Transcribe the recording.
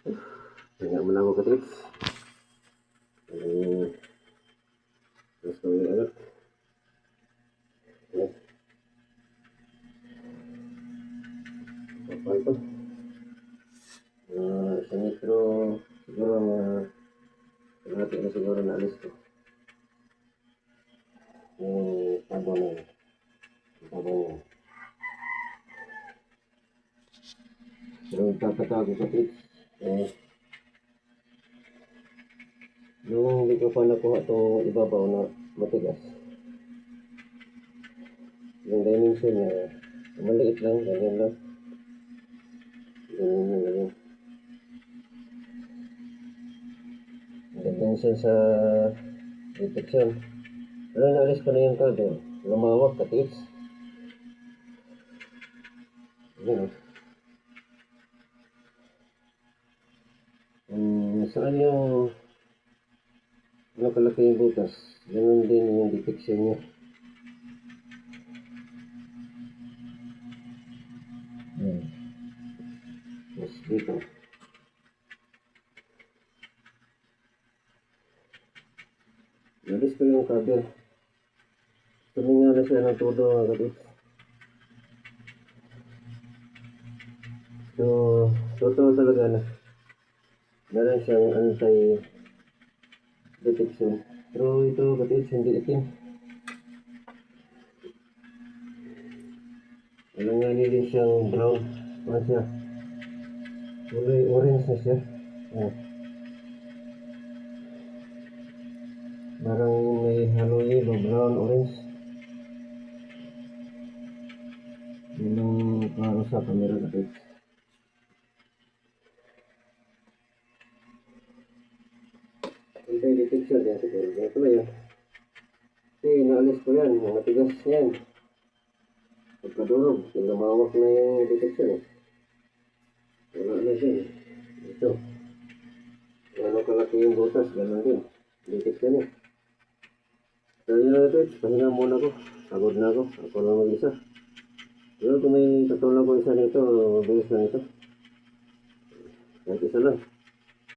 Tingnan mo na ako katips. Terus kami agak. Ya. Apa itu? Sa metro siguro natin na siguro na alis ko. Yung tabon na yun. Tabon yun. Pero ipapatawag ko katips. Yung hindi ko pa nakuha itong ibabaw na matigas. Yung dimension na maliit lang, ganyan lang. Ganyan. Dimension sa detection. Pero naalis ko na yung cable. Lumawak katips. Ganyan. Saan yung nakalaki yung butas, ganun din yung detection niya. Mas dito. Nalis ko yung kabel. Tuminga na siya ng todo mga kapit. So, totoo talaga na meron siyang anti-detection. Pero ito kapit, hindi itim. Alam nga din siyang brown. Ano siya? Kulay orange na siya. Parang may halo yellow, brown, orange. Yun ang klaro sa camera kapit. Anti-detection yan siguro. Ito na yan. Kasi naalis ko yan. Mga matigas yan. Pagkadurog. Lumawak na yung detection. Wala na siya. Ito. Gano'n kalaki yung butas. Gano'n din. Detection yan. So yun na ito. Pahinga muna ko. Pagod na ako. Ako lang mag-isa. Pero kung may katulong ko isa nito, mabilis na ito. Kahit isa lang.